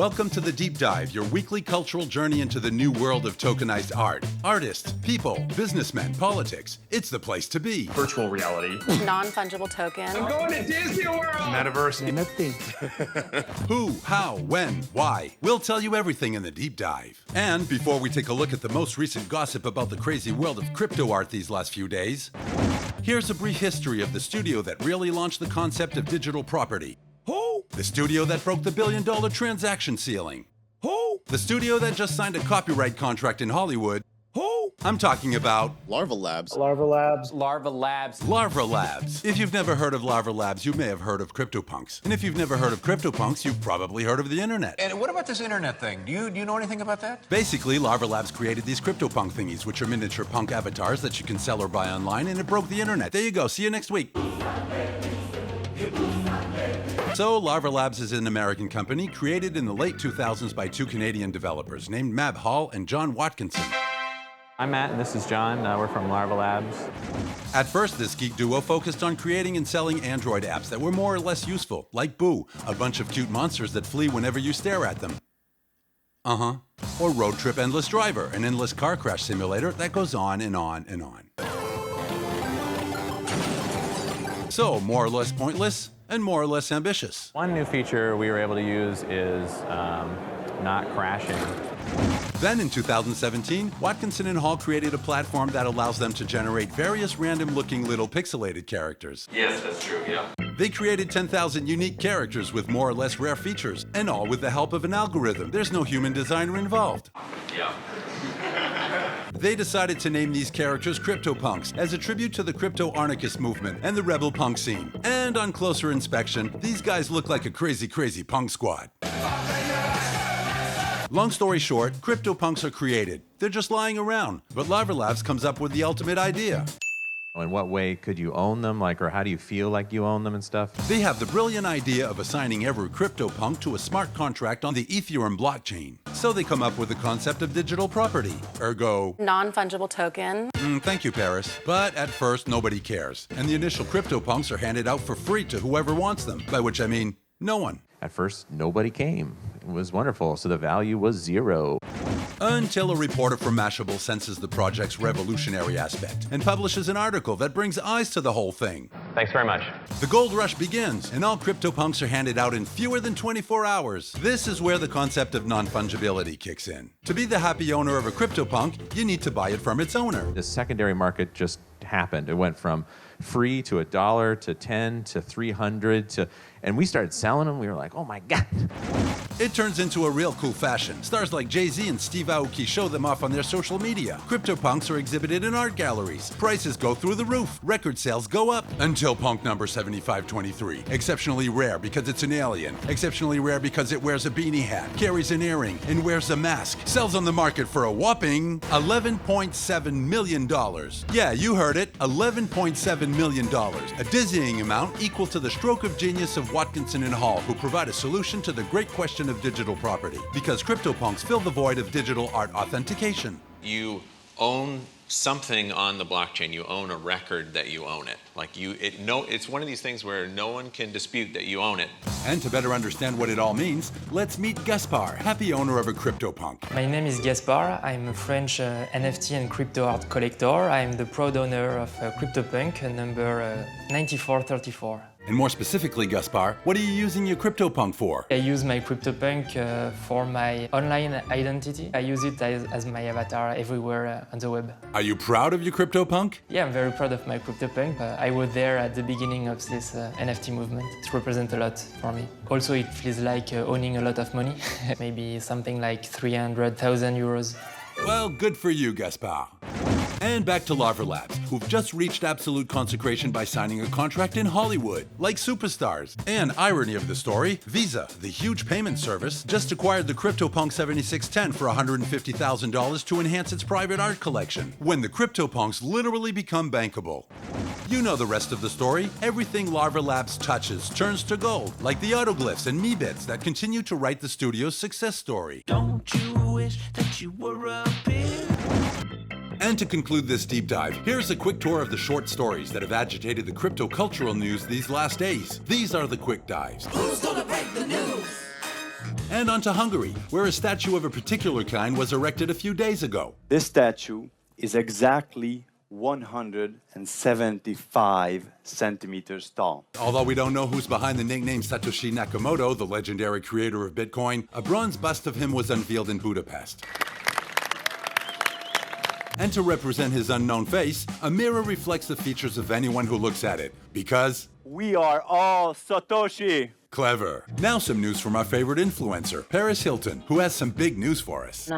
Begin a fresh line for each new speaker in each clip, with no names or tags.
Welcome to The Deep Dive, your weekly cultural journey into the new world of tokenized art. Artists, people, businessmen, politics. It's the place to be.
Virtual reality.
Non-fungible token.
I'm going to Disney World.
Metaverse.
Who, how, when, why. We'll tell you everything in The Deep Dive. And before we take a look at the most recent gossip about the crazy world of crypto art these last few days, here's a brief history of the studio that really launched the concept of digital property.
Who?
The studio that broke the billion-dollar transaction ceiling.
Who?
The studio that just signed a copyright contract in Hollywood.
Who?
I'm talking about
Larva Labs.
Larva Labs.
Larva Labs.
Larva Labs. If you've never heard of Larva Labs, you may have heard of CryptoPunks. And if you've never heard of CryptoPunks, you've probably heard of the internet.
And what about this internet thing? Do you know anything about that?
Basically, Larva Labs created these CryptoPunk thingies, which are miniature punk avatars that you can sell or buy online, and it broke the internet. There you go. See you next week. So, Larva Labs is an American company created in the late 2000s by two Canadian developers named Mab Hall and John Watkinson.
I'm Matt, and this is John. We're from Larva Labs.
At first, this geek duo focused on creating and selling Android apps that were more or less useful, like Boo, a bunch of cute monsters that flee whenever you stare at them. Or Road Trip Endless Driver, an endless car crash simulator that goes on and on and on. So, more or less pointless, and more or less ambitious.
One new feature we were able to use is not crashing.
Then in 2017, Watkinson and Hall created a platform that allows them to generate various random-looking little pixelated characters.
Yes, that's true, yeah.
They created 10,000 unique characters with more or less rare features, and all with the help of an algorithm. There's no human designer involved.
Yeah.
They decided to name these characters CryptoPunks as a tribute to the crypto-anarchist movement and the rebel punk scene. And on closer inspection, these guys look like a crazy, crazy punk squad. Long story short, CryptoPunks are created. They're just lying around. But Larva Labs comes up with the ultimate idea.
In what way could you own them, or how do you feel like you own them and stuff?
They have the brilliant idea of assigning every CryptoPunk to a smart contract on the Ethereum blockchain. So they come up with the concept of digital property, ergo...
Non-fungible token.
Thank you, Paris. But at first, nobody cares. And the initial CryptoPunks are handed out for free to whoever wants them, by which I mean no one.
At first, nobody came. It was wonderful, so the value was zero.
Until a reporter from Mashable senses the project's revolutionary aspect and publishes an article that brings eyes to the whole thing.
Thanks very much.
The gold rush begins, and all CryptoPunks are handed out in fewer than 24 hours. This is where the concept of non-fungibility kicks in. To be the happy owner of a CryptoPunk, you need to buy it from its owner.
The secondary market just happened. It went from free to $1 to 10 to 300 to, and we started selling them. We were like, oh my God.
It turns into a real cool fashion. Stars like Jay-Z and Steve Aoki show them off on their social media. CryptoPunks are exhibited in art galleries. Prices go through the roof. Record sales go up. Until punk number 7523. Exceptionally rare because it's an alien. Exceptionally rare because it wears a beanie hat, carries an earring, and wears a mask. Sells on the market for a whopping $11.7 million. Yeah, you heard it. $11.7 million. A dizzying amount equal to the stroke of genius of Watkinson and Hall, who provide a solution to the great question of digital property, because CryptoPunks fill the void of digital art authentication.
You own something on the blockchain. You own a record that you own it. It's one of these things where no one can dispute that you own it.
And to better understand what it all means, let's meet Gaspar, happy owner of a CryptoPunk.
My name is Gaspar. I'm a French NFT and crypto art collector. I'm the proud owner of CryptoPunk, number 9434.
And more specifically, Gaspar, what are you using your CryptoPunk for?
I use my CryptoPunk for my online identity. I use it as my avatar everywhere on the web.
Are you proud of your CryptoPunk?
Yeah, I'm very proud of my CryptoPunk. I was there at the beginning of this NFT movement. It represents a lot for me. Also, it feels like owning a lot of money, maybe something like 300,000 euros.
Well, good for you, Gaspar. And back to Larva Labs, who've just reached absolute consecration by signing a contract in Hollywood, like superstars. And irony of the story, Visa, the huge payment service, just acquired the CryptoPunk 7610 for $150,000 to enhance its private art collection, when the CryptoPunks literally become bankable. You know the rest of the story. Everything Larva Labs touches turns to gold, like the autoglyphs and me-bits that continue to write the studio's success story.
Don't you wish that you were up here?
And to conclude this deep dive, here's a quick tour of the short stories that have agitated the crypto cultural news these last days. These are the quick dives.
Who's gonna break the news?
And on to Hungary, where a statue of a particular kind was erected a few days ago.
This statue is exactly 175 centimeters tall.
Although we don't know who's behind the nickname Satoshi Nakamoto, the legendary creator of Bitcoin, a bronze bust of him was unveiled in Budapest. And to represent his unknown face, a mirror reflects the features of anyone who looks at it. Because
We are all Satoshi.
clever. Now some news from our favorite influencer, Paris Hilton, who has some big news for us.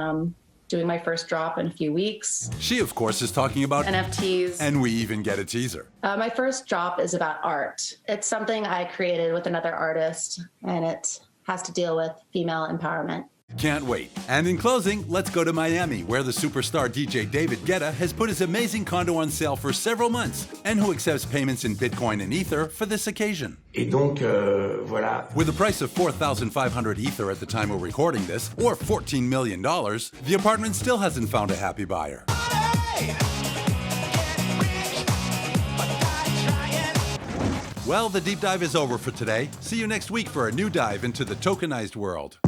Doing my first drop in a few weeks.
She, of course, is talking about
NFTs.
and we even get a teaser.
My first drop is about art. It's something I created with another artist, and it has to deal with female empowerment.
Can't wait. And in closing, let's go to Miami, where the superstar DJ David Guetta has put his amazing condo on sale for several months, and who accepts payments in Bitcoin and Ether for this occasion.
Et donc, voilà.
With a price of 4,500 Ether at the time we're recording this, or $14 million, the apartment still hasn't found a happy buyer. Well, the deep dive is over for today. See you next week for a new dive into the tokenized world.